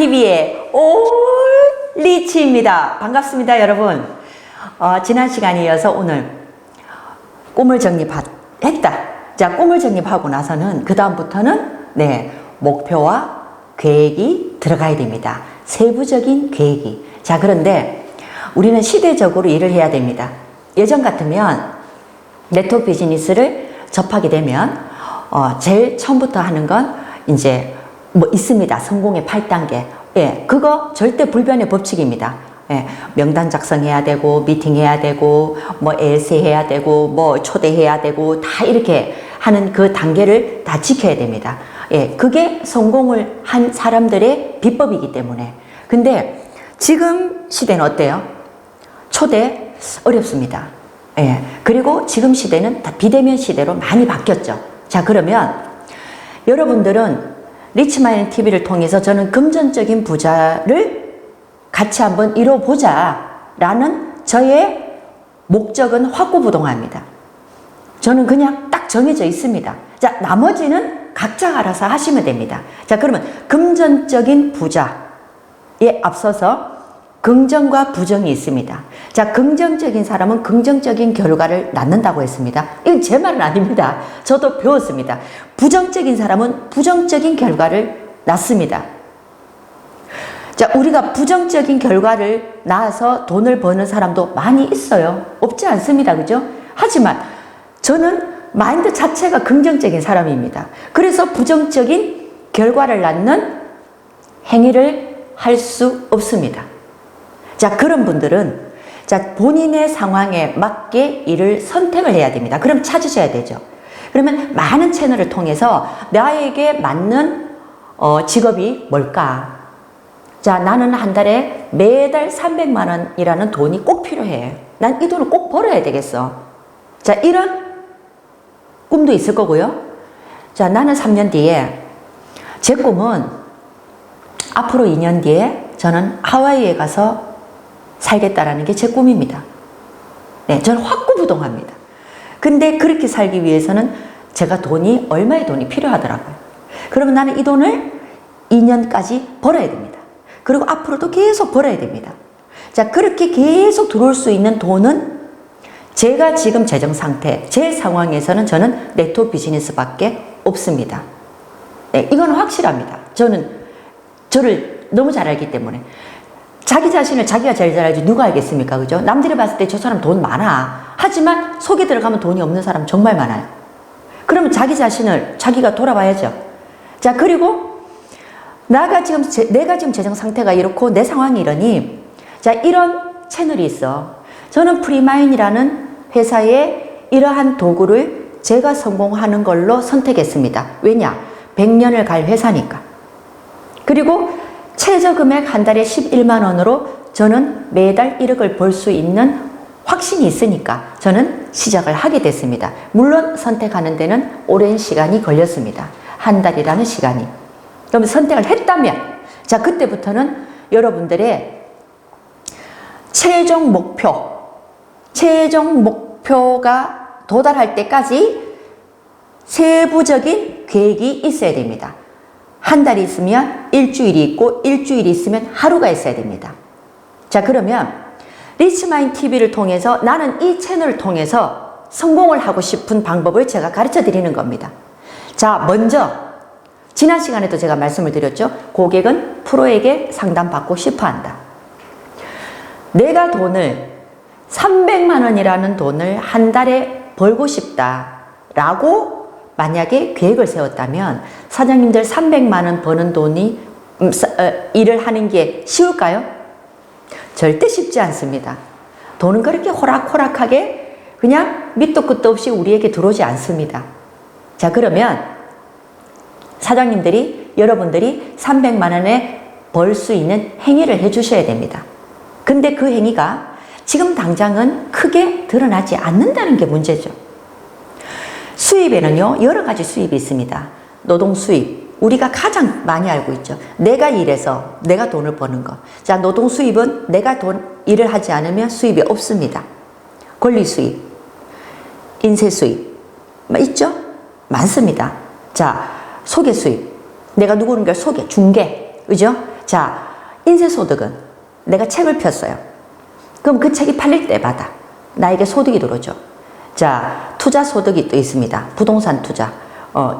TV의 올리치입니다. 반갑습니다, 여러분. 지난 시간에 이어서 오늘 꿈을 정립했다. 자, 꿈을 정립하고 나서는 그 다음부터는 목표와 계획이 들어가야 됩니다. 세부적인 계획이. 자, 그런데 우리는 시대적으로 일을 해야 됩니다. 예전 같으면 네트워크 비즈니스를 접하게 되면 제일 처음부터 하는 건 이제 있습니다. 성공의 8단계. 예, 그거 절대 불변의 법칙입니다. 예, 명단 작성해야 되고, 미팅해야 되고, AS 해야 되고, 초대해야 되고, 다 이렇게 하는 그 단계를 다 지켜야 됩니다. 예, 그게 성공을 한 사람들의 비법이기 때문에. 근데 지금 시대는 어때요? 초대 어렵습니다. 예, 그리고 지금 시대는 다 비대면 시대로 많이 바뀌었죠. 자, 그러면 여러분들은 리치마인드 TV를 통해서 저는 금전적인 부자를 같이 한번 이뤄보자 라는 저의 목적은 확고부동합니다. 저는 그냥 딱 정해져 있습니다. 자, 나머지는 각자 알아서 하시면 됩니다. 자, 그러면 금전적인 부자에 앞서서 긍정과 부정이 있습니다. 자, 긍정적인 사람은 긍정적인 결과를 낳는다고 했습니다. 이건 제 말은 아닙니다. 저도 배웠습니다. 부정적인 사람은 부정적인 결과를 낳습니다. 자, 우리가 부정적인 결과를 낳아서 돈을 버는 사람도 많이 있어요. 없지 않습니다. 그죠? 하지만 저는 마인드 자체가 긍정적인 사람입니다. 그래서 부정적인 결과를 낳는 행위를 할 수 없습니다. 자, 그런 분들은 본인의 상황에 맞게 일을 선택을 해야 됩니다. 그럼 찾으셔야 되죠. 그러면 많은 채널을 통해서 나에게 맞는 직업이 뭘까? 자, 나는 한 달에 매달 300만 원이라는 돈이 꼭 필요해. 난 이 돈을 꼭 벌어야 되겠어. 자, 이런 꿈도 있을 거고요. 자, 나는 3년 뒤에 제 꿈은 앞으로 2년 뒤에 저는 하와이에 가서 살겠다라는 게 제 꿈입니다. 네, 저는 확고부동합니다. 근데 그렇게 살기 위해서는 제가 얼마의 돈이 필요하더라고요. 그러면 나는 이 돈을 2년까지 벌어야 됩니다. 그리고 앞으로도 계속 벌어야 됩니다. 자, 그렇게 계속 들어올 수 있는 돈은 제가 지금 재정 상태, 제 상황에서는 저는 네트워크 비즈니스밖에 없습니다. 네, 이건 확실합니다. 저를 너무 잘 알기 때문에. 자기 자신을 자기가 제일 잘 알지 누가 알겠습니까? 그죠? 남들이 봤을 때 저 사람 돈 많아. 하지만 속에 들어가면 돈이 없는 사람 정말 많아요. 그러면 자기 자신을 자기가 돌아봐야죠. 자, 그리고 내가 지금 재정 상태가 이렇고 내 상황이 이러니, 자, 이런 채널이 있어. 저는 프리마인이라는 회사에 이러한 도구를 제가 성공하는 걸로 선택했습니다. 왜냐? 100년을 갈 회사니까. 그리고 최저금액 한 달에 11만 원으로 저는 매달 1억을 벌 수 있는 확신이 있으니까 저는 시작을 하게 됐습니다. 물론 선택하는 데는 오랜 시간이 걸렸습니다. 한 달이라는 시간이. 그럼 선택을 했다면, 자, 그때부터는 여러분들의 최종 목표가 도달할 때까지 세부적인 계획이 있어야 됩니다. 한 달이 있으면 일주일이 있고, 일주일이 있으면 하루가 있어야 됩니다. 자, 그러면 리치마인드 TV를 통해서 나는 이 채널을 통해서 성공을 하고 싶은 방법을 제가 가르쳐 드리는 겁니다. 자, 먼저 지난 시간에도 제가 말씀을 드렸죠. 고객은 프로에게 상담받고 싶어 한다. 내가 300만 원이라는 돈을 한 달에 벌고 싶다라고 만약에 계획을 세웠다면 사장님들 300만 원 버는 돈이 일을 하는 게 쉬울까요? 절대 쉽지 않습니다. 돈은 그렇게 호락호락하게 그냥 밑도 끝도 없이 우리에게 들어오지 않습니다. 자, 그러면 사장님들이 여러분들이 300만 원에 벌 수 있는 행위를 해 주셔야 됩니다. 근데 그 행위가 지금 당장은 크게 드러나지 않는다는 게 문제죠. 수입에는요, 여러 가지 수입이 있습니다. 노동 수입, 우리가 가장 많이 알고 있죠. 내가 일해서 내가 돈을 버는 거. 자, 노동 수입은 내가 일을 하지 않으면 수입이 없습니다. 권리 수입, 인쇄 수입, 있죠? 많습니다. 자, 소개 수입. 내가 누구를 중개, 그죠? 자, 인쇄소득은 내가 책을 폈어요. 그럼 그 책이 팔릴 때마다 나에게 소득이 들어오죠. 자, 투자 소득이 또 있습니다. 부동산 투자,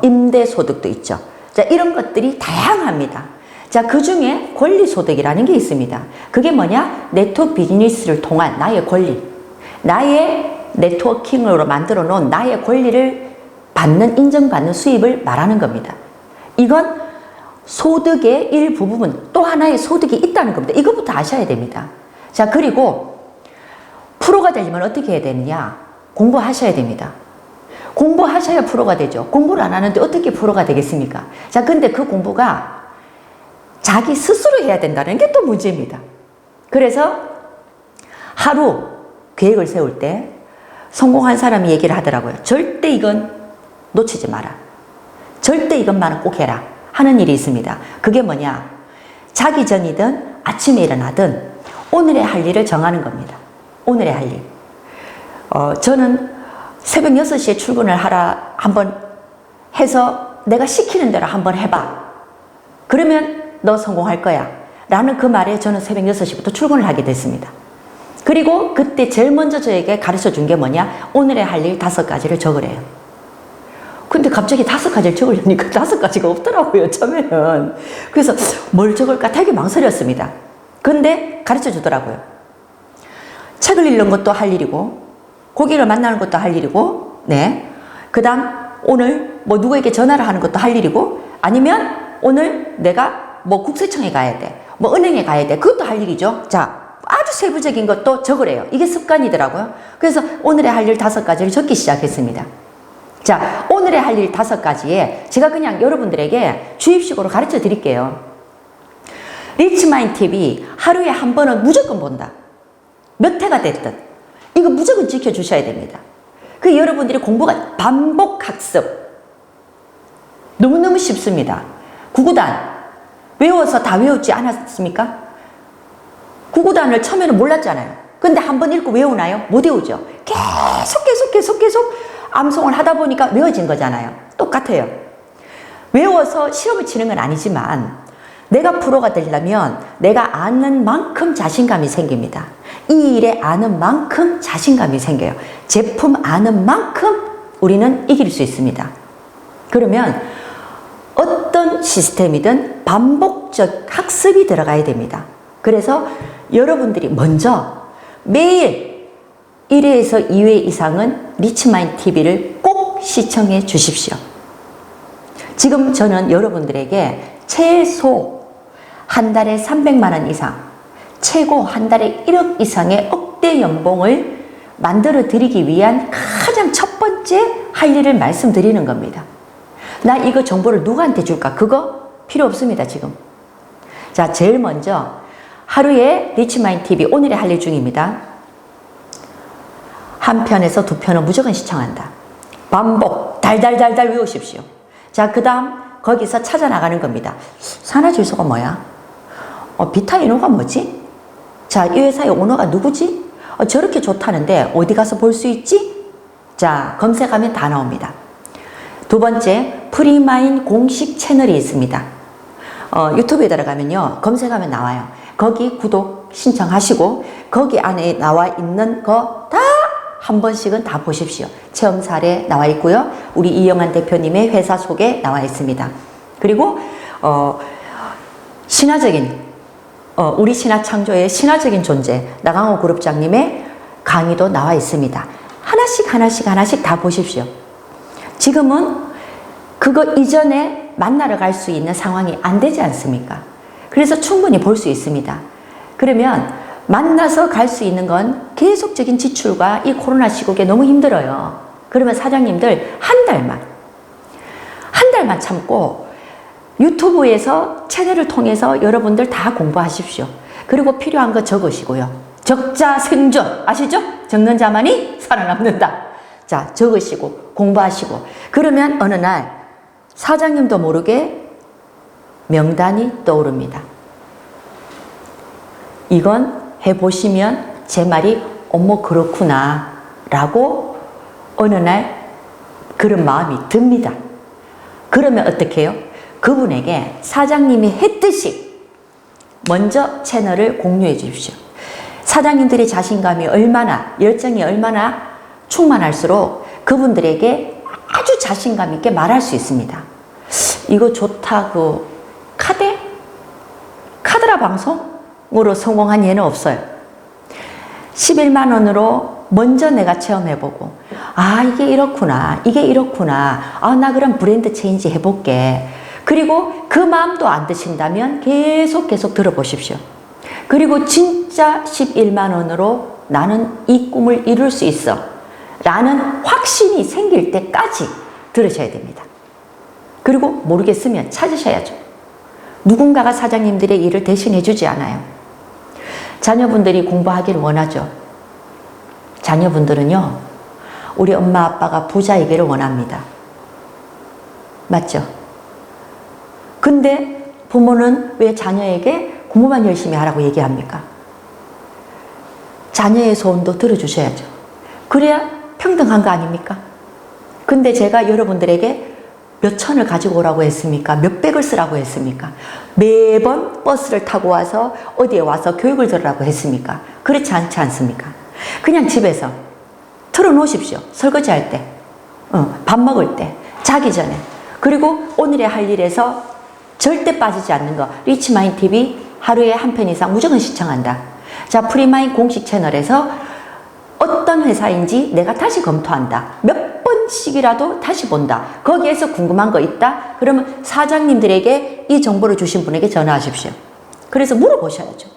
임대 소득도 있죠. 자, 이런 것들이 다양합니다. 자, 그 중에 권리 소득이라는 게 있습니다. 그게 뭐냐? 네트워크 비즈니스를 통한 나의 권리, 나의 네트워킹으로 만들어 놓은 나의 권리를 받는, 인정받는 수입을 말하는 겁니다. 이건 소득의 일부분, 또 하나의 소득이 있다는 겁니다. 이것부터 아셔야 됩니다. 자, 그리고 프로가 되려면 어떻게 해야 되느냐? 공부하셔야 됩니다. 공부하셔야 프로가 되죠. 공부를 안 하는데 어떻게 프로가 되겠습니까? 자, 근데 그 공부가 자기 스스로 해야 된다는 게 또 문제입니다. 그래서 하루 계획을 세울 때 성공한 사람이 얘기를 하더라고요. 절대 이건 놓치지 마라. 절대 이것만은 꼭 해라. 하는 일이 있습니다. 그게 뭐냐? 자기 전이든 아침에 일어나든 오늘의 할 일을 정하는 겁니다. 오늘의 할 일. 저는 새벽 6시에 출근을 하라 한번 해서 내가 시키는 대로 한번 해봐. 그러면 너 성공할 거야. 라는 그 말에 저는 새벽 6시부터 출근을 하게 됐습니다. 그리고 그때 제일 먼저 저에게 가르쳐 준 게 뭐냐? 오늘의 할 일 5가지를 적으래요. 근데 갑자기 5가지를 적으려니까 5가지가 없더라고요, 처음에는. 그래서 뭘 적을까 되게 망설였습니다. 근데 가르쳐 주더라고요. 책을 읽는 것도 할 일이고, 고객을 만나는 것도 할 일이고, 네. 그 다음, 오늘 뭐 누구에게 전화를 하는 것도 할 일이고, 아니면 오늘 내가 뭐 국세청에 가야 돼, 뭐 은행에 가야 돼, 그것도 할 일이죠. 자, 아주 세부적인 것도 적으래요. 이게 습관이더라고요. 그래서 오늘의 할 일 5가지를 적기 시작했습니다. 자, 오늘의 할 일 5가지에 제가 그냥 여러분들에게 주입식으로 가르쳐 드릴게요. 리치마인드 TV 하루에 한 번은 무조건 본다. 몇 회가 됐든 이거 무조건 지켜주셔야 됩니다. 그 여러분들이 공부가 반복 학습 너무너무 쉽습니다. 구구단 외워서 다 외웠지 않았습니까? 구구단을 처음에는 몰랐잖아요. 근데 한 번 읽고 외우나요? 못 외우죠. 계속 암송을 하다 보니까 외워진 거잖아요. 똑같아요. 외워서 시험을 치는 건 아니지만 내가 프로가 되려면 내가 아는 만큼 자신감이 생깁니다. 이 일에 아는 만큼 자신감이 생겨요. 제품 아는 만큼 우리는 이길 수 있습니다. 그러면 어떤 시스템이든 반복적 학습이 들어가야 됩니다. 그래서 여러분들이 먼저 매일 1회에서 2회 이상은 리치마인드 TV를 꼭 시청해 주십시오. 지금 저는 여러분들에게 최소 한 달에 300만 원 이상, 최고 한 달에 1억 이상의 억대 연봉을 만들어 드리기 위한 가장 첫 번째 할 일을 말씀드리는 겁니다. 나 이거 정보를 누구한테 줄까? 그거 필요 없습니다, 지금. 자, 제일 먼저 하루에 리치마인드 TV 오늘의 할 일 중입니다. 한 편에서 2편은 무조건 시청한다. 반복, 달달달달 외우십시오. 자, 그 다음 거기서 찾아 나가는 겁니다. 산화질소가 뭐야? 비타이노가 뭐지? 자, 이 회사의 오너가 누구지? 저렇게 좋다는데 어디 가서 볼 수 있지? 자, 검색하면 다 나옵니다. 두 번째, 프리마인 공식 채널이 있습니다. 유튜브에 들어가면요, 검색하면 나와요. 거기 구독 신청하시고 거기 안에 나와 있는 거 다 한 번씩은 다 보십시오. 체험 사례 나와 있고요. 우리 이영환 대표님의 회사 소개 나와 있습니다. 그리고 신화적인 우리 신화창조의 신화적인 존재 나강호 그룹장님의 강의도 나와 있습니다. 하나씩 다 보십시오. 지금은 그거 이전에 만나러 갈 수 있는 상황이 안 되지 않습니까? 그래서 충분히 볼 수 있습니다. 그러면 만나서 갈 수 있는 건 계속적인 지출과 이 코로나 시국에 너무 힘들어요. 그러면 사장님들 한 달만 참고 유튜브에서 채널을 통해서 여러분들 다 공부하십시오. 그리고 필요한 거 적으시고요. 적자 생존 아시죠? 적는 자만이 살아남는다. 자, 적으시고 공부하시고 그러면 어느 날 사장님도 모르게 명단이 떠오릅니다. 이건 해보시면 제 말이 어머 그렇구나 라고 어느 날 그런 마음이 듭니다. 그러면 어떻게 해요? 그분에게 사장님이 했듯이 먼저 채널을 공유해 주십시오. 사장님들의 자신감이 얼마나, 열정이 얼마나 충만할수록 그분들에게 아주 자신감 있게 말할 수 있습니다. 이거 좋다고 카드라 방송으로 성공한 예는 없어요. 11만 원으로 먼저 내가 체험해보고, 아, 이게 이렇구나, 이게 이렇구나, 아, 나 그럼 브랜드 체인지 해볼게. 그리고 그 마음도 안 드신다면 계속 들어보십시오. 그리고 진짜 11만 원으로 나는 이 꿈을 이룰 수 있어 라는 확신이 생길 때까지 들으셔야 됩니다. 그리고 모르겠으면 찾으셔야죠. 누군가가 사장님들의 일을 대신해 주지 않아요. 자녀분들이 공부하기를 원하죠. 자녀분들은요, 우리 엄마 아빠가 부자이기를 원합니다. 맞죠? 근데 부모는 왜 자녀에게 공부만 열심히 하라고 얘기합니까? 자녀의 소원도 들어주셔야죠. 그래야 평등한 거 아닙니까? 근데 제가 여러분들에게 몇 천을 가지고 오라고 했습니까? 몇 백을 쓰라고 했습니까? 매번 버스를 타고 와서 어디에 와서 교육을 들으라고 했습니까? 그렇지 않지 않습니까? 그냥 집에서 틀어놓으십시오. 설거지할 때, 밥 먹을 때, 자기 전에. 그리고 오늘의 할 일에서 절대 빠지지 않는 거. 리치마인 TV 하루에 한 편 이상 무조건 시청한다. 자, 프리마인 공식 채널에서 어떤 회사인지 내가 다시 검토한다. 몇 번씩이라도 다시 본다. 거기에서 궁금한 거 있다? 그러면 사장님들에게 이 정보를 주신 분에게 전화하십시오. 그래서 물어보셔야죠.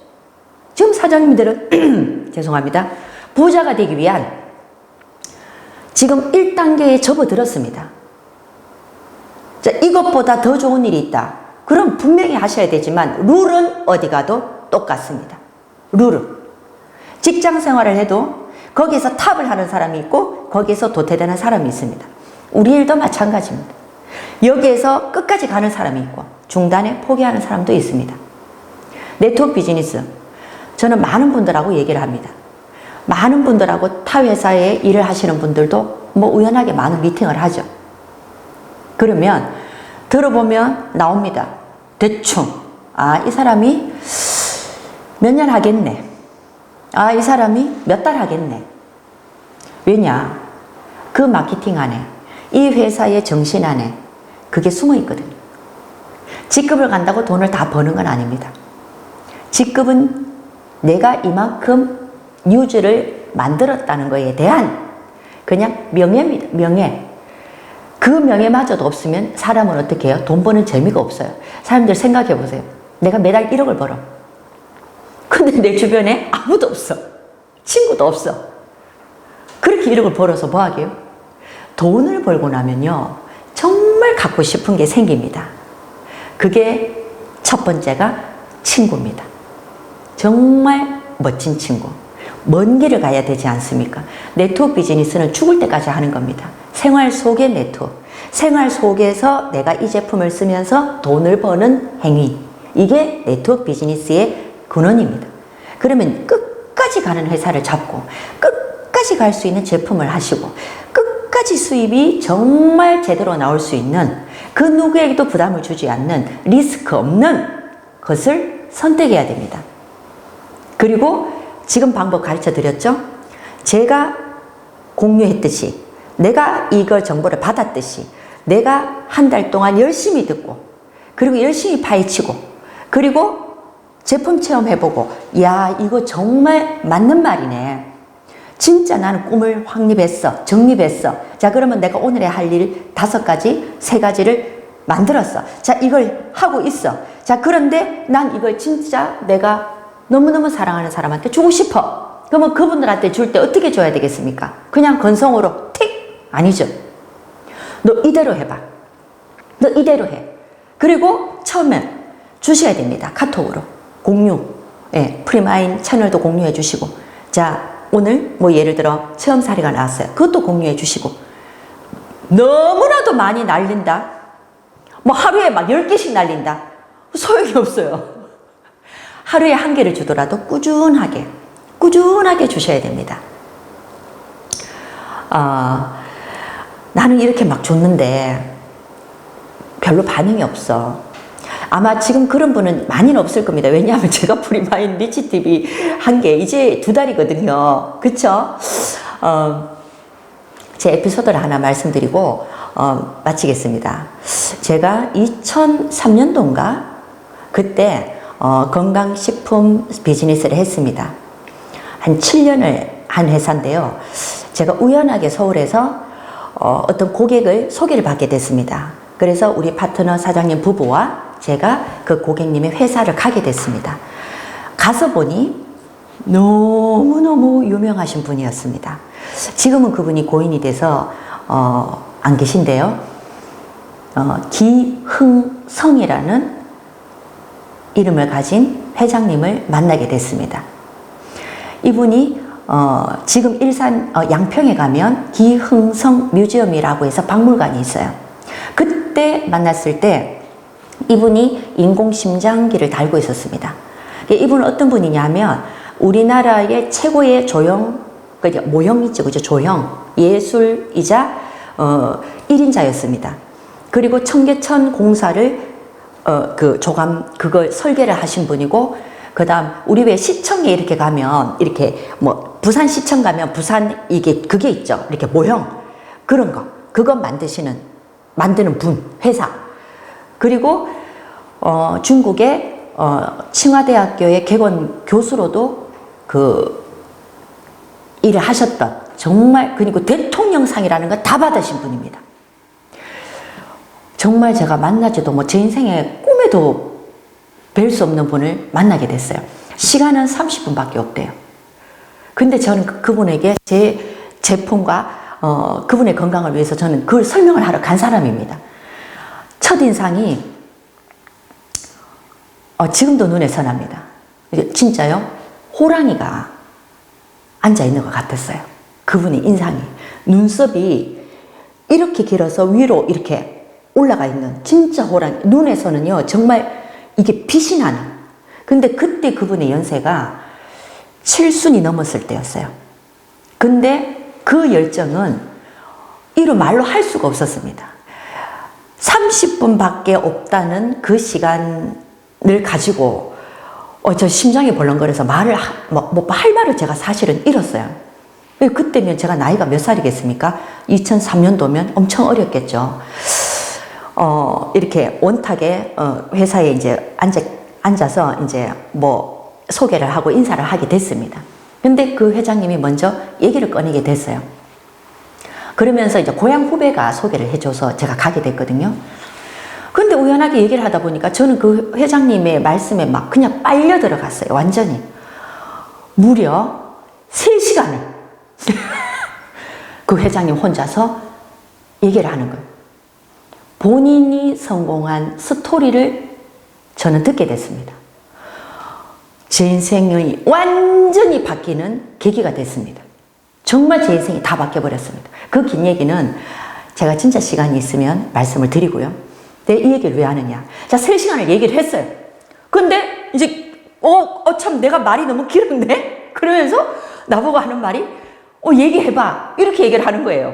지금 사장님들은 죄송합니다. 부자가 되기 위한 지금 1단계에 접어들었습니다. 자, 이것보다 더 좋은 일이 있다. 그럼 분명히 하셔야 되지만 룰은 어디 가도 똑같습니다. 룰은 직장 생활을 해도 거기에서 탑을 하는 사람이 있고 거기에서 도태되는 사람이 있습니다. 우리 일도 마찬가지입니다. 여기에서 끝까지 가는 사람이 있고 중단에 포기하는 사람도 있습니다. 네트워크 비즈니스, 저는 많은 분들하고 얘기를 합니다. 많은 분들하고 타 회사에 일을 하시는 분들도 뭐 우연하게 많은 미팅을 하죠. 그러면 들어보면 나옵니다. 대충, 아, 이 사람이 몇 년 하겠네. 아, 이 사람이 몇 달 하겠네. 왜냐? 그 마케팅 안에, 이 회사의 정신 안에 그게 숨어 있거든요. 직급을 간다고 돈을 다 버는 건 아닙니다. 직급은 내가 이만큼 뉴즈를 만들었다는 거에 대한 그냥 명예입니다. 명예. 그 명예마저도 없으면 사람은 어떻게 해요? 돈 버는 재미가 없어요. 사람들 생각해 보세요. 내가 매달 1억을 벌어. 근데 내 주변에 아무도 없어. 친구도 없어. 그렇게 1억을 벌어서 뭐 하게요? 돈을 벌고 나면요, 정말 갖고 싶은 게 생깁니다. 그게 첫 번째가 친구입니다. 정말 멋진 친구. 먼 길을 가야 되지 않습니까? 네트워크 비즈니스는 죽을 때까지 하는 겁니다. 생활 속의 네트워크. 생활 속에서 내가 이 제품을 쓰면서 돈을 버는 행위. 이게 네트워크 비즈니스의 근원입니다. 그러면 끝까지 가는 회사를 잡고 끝까지 갈 수 있는 제품을 하시고 끝까지 수입이 정말 제대로 나올 수 있는, 그 누구에게도 부담을 주지 않는 리스크 없는 것을 선택해야 됩니다. 그리고 지금 방법 가르쳐 드렸죠? 제가 공유했듯이, 내가 이걸 정보를 받았듯이 내가 한 달 동안 열심히 듣고 그리고 열심히 파헤치고 그리고 제품 체험해보고, 야, 이거 정말 맞는 말이네. 진짜 나는 꿈을 확립했어. 정립했어. 자, 그러면 내가 오늘의 할 일 5가지, 3가지를 만들었어. 자, 이걸 하고 있어. 자, 그런데 난 이걸 진짜 내가 너무너무 사랑하는 사람한테 주고 싶어. 그러면 그분들한테 줄 때 어떻게 줘야 되겠습니까? 그냥 건성으로 틱? 아니죠. 너 이대로 해봐. 너 이대로 해. 그리고 처음에 주셔야 됩니다. 카톡으로. 공유. 예, 프리마인 채널도 공유해 주시고. 자, 오늘 뭐 예를 들어 체험 사례가 나왔어요. 그것도 공유해 주시고. 너무나도 많이 날린다. 뭐 하루에 막 10개씩 날린다. 소용이 없어요. 하루에 1개를 주더라도 꾸준하게 주셔야 됩니다. 나는 이렇게 막 줬는데 별로 반응이 없어. 아마 지금 그런 분은 많이는 없을 겁니다. 왜냐하면 제가 프리마인 리치TV 한 게 이제 2달이거든요. 그쵸? 제 에피소드를 하나 말씀드리고 마치겠습니다. 제가 2003년도인가 그때 건강식품 비즈니스를 했습니다. 한 7년을 한 회사인데요. 제가 우연하게 서울에서 어떤 고객을 소개를 받게 됐습니다. 그래서 우리 파트너 사장님 부부와 제가 그 고객님의 회사를 가게 됐습니다. 가서 보니 너무너무 유명하신 분이었습니다. 지금은 그분이 고인이 돼서 안 계신데요. 기흥성이라는 이름을 가진 회장님을 만나게 됐습니다. 이분이 지금 일산 양평에 가면 기흥성 뮤지엄이라고 해서 박물관이 있어요. 그때 만났을 때 이분이 인공심장기를 달고 있었습니다. 이분은 어떤 분이냐면 우리나라의 최고의 모형이죠, 그죠? 조형 예술이자 1인자였습니다. 그리고 청계천 공사를 그걸 설계를 하신 분이고, 그 다음 우리 왜 시청에 이렇게 가면 이렇게 뭐 부산 시청 가면 부산 그게 있죠. 이렇게 모형 그런 거 그거 만드는 분 회사. 그리고 중국의 칭화대학교의 객원 교수로도 그 일을 하셨던, 정말, 그리고 대통령상이라는 거 다 받으신 분입니다. 정말 제가 만나지도 제 인생에 꿈에도 뵐 수 없는 분을 만나게 됐어요. 시간은 30분밖에 없대요. 근데 저는 그분에게 제 제품과 그분의 건강을 위해서 저는 그걸 설명을 하러 간 사람입니다. 첫인상이 지금도 눈에 선합니다. 진짜요? 호랑이가 앉아있는 것 같았어요. 그분의 인상이. 눈썹이 이렇게 길어서 위로 이렇게 올라가 있는 진짜 호랑이. 눈에서는요, 정말 이게 빛이 나는. 근데 그때 그분의 연세가 7순이 넘었을 때였어요. 근데 그 열정은 이루 말로 할 수가 없었습니다. 30분밖에 없다는 그 시간을 가지고 저 심장이 벌렁거려서 할 말을 제가 사실은 잃었어요. 그때면 제가 나이가 몇 살이겠습니까? 2003년도면 엄청 어렸겠죠. 이렇게 원탁에 회사에 이제 앉아서 이제 소개를 하고 인사를 하게 됐습니다. 근데 그 회장님이 먼저 얘기를 꺼내게 됐어요. 그러면서 이제 고향 후배가 소개를 해줘서 제가 가게 됐거든요. 근데 우연하게 얘기를 하다 보니까 저는 그 회장님의 말씀에 막 그냥 빨려 들어갔어요. 완전히. 무려 3시간을 그 회장님 혼자서 얘기를 하는 거예요. 본인이 성공한 스토리를 저는 듣게 됐습니다. 제 인생이 완전히 바뀌는 계기가 됐습니다. 정말 제 인생이 다 바뀌어버렸습니다. 그 긴 얘기는 제가 진짜 시간이 있으면 말씀을 드리고요. 이 얘기를 왜 하느냐. 자, 3시간을 얘기를 했어요. 근데 이제 참 내가 말이 너무 길었네? 그러면서 나보고 하는 말이 얘기해봐. 이렇게 얘기를 하는 거예요.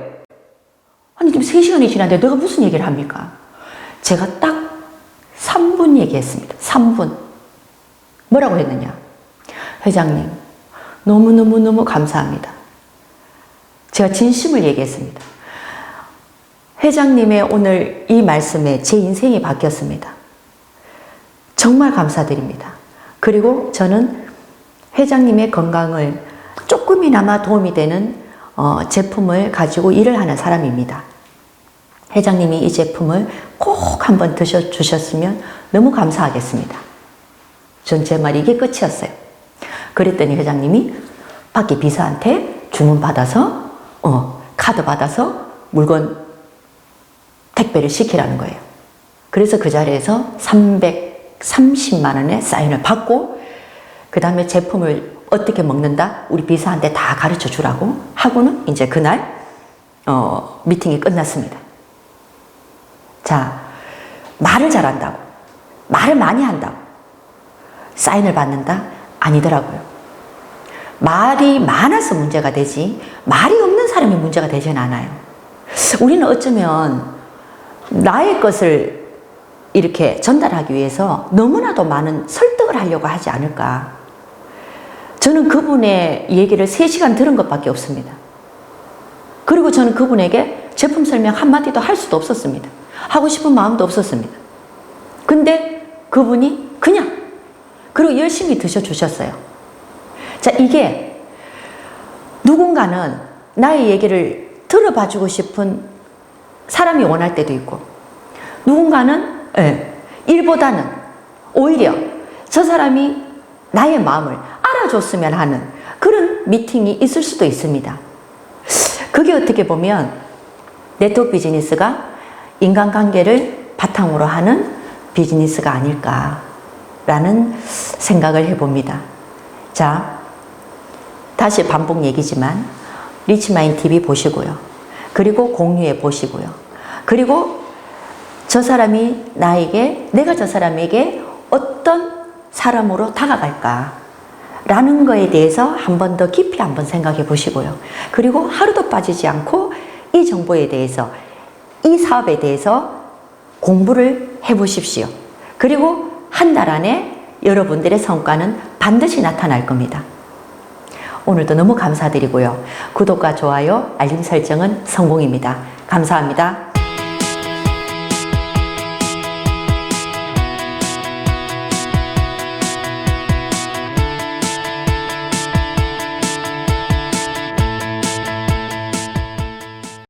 아니, 지금 3시간이 지났는데 내가 무슨 얘기를 합니까? 제가 딱 3분 얘기했습니다. 3분. 뭐라고 했느냐? 회장님, 너무너무너무 감사합니다. 제가 진심을 얘기했습니다. 회장님의 오늘 이 말씀에 제 인생이 바뀌었습니다. 정말 감사드립니다. 그리고 저는 회장님의 건강을 조금이나마 도움이 되는 제품을 가지고 일을 하는 사람입니다. 회장님이 이 제품을 꼭 한번 드셔주셨으면 너무 감사하겠습니다. 전 제 말이 이게 끝이었어요. 그랬더니 회장님이 밖에 비서한테 주문 받아서 카드 받아서 물건 택배를 시키라는 거예요. 그래서 그 자리에서 330만 원의 사인을 받고, 그 다음에 제품을 어떻게 먹는다 우리 비서한테 다 가르쳐 주라고 하고는 이제 그날 미팅이 끝났습니다. 자, 말을 잘한다고, 말을 많이 한다고 사인을 받는다? 아니더라고요. 말이 많아서 문제가 되지 말이 없는 사람이 문제가 되진 않아요. 우리는 어쩌면 나의 것을 이렇게 전달하기 위해서 너무나도 많은 설득을 하려고 하지 않을까. 저는 그분의 얘기를 3시간 들은 것밖에 없습니다. 그리고 저는 그분에게 제품 설명 한마디도 할 수도 없었습니다. 하고 싶은 마음도 없었습니다. 근데 그분이 그냥 그리고 열심히 드셔주셨어요. 자, 이게 누군가는 나의 얘기를 들어봐주고 싶은 사람이 원할 때도 있고, 누군가는 일보다는 오히려 저 사람이 나의 마음을 알아줬으면 하는 그런 미팅이 있을 수도 있습니다. 그게 어떻게 보면 네트워크 비즈니스가 인간관계를 바탕으로 하는 비즈니스가 아닐까라는 생각을 해봅니다. 자, 다시 반복 얘기지만 리치마인 TV 보시고요. 그리고 공유해 보시고요. 그리고 저 사람이 나에게, 내가 저 사람에게 어떤 사람으로 다가갈까 라는 거에 대해서 한 번 더 깊이 한번 생각해 보시고요. 그리고 하루도 빠지지 않고 이 정보에 대해서, 이 사업에 대해서 공부를 해 보십시오. 그리고 한 달 안에 여러분들의 성과는 반드시 나타날 겁니다. 오늘도 너무 감사드리고요. 구독과 좋아요, 알림 설정은 성공입니다. 감사합니다.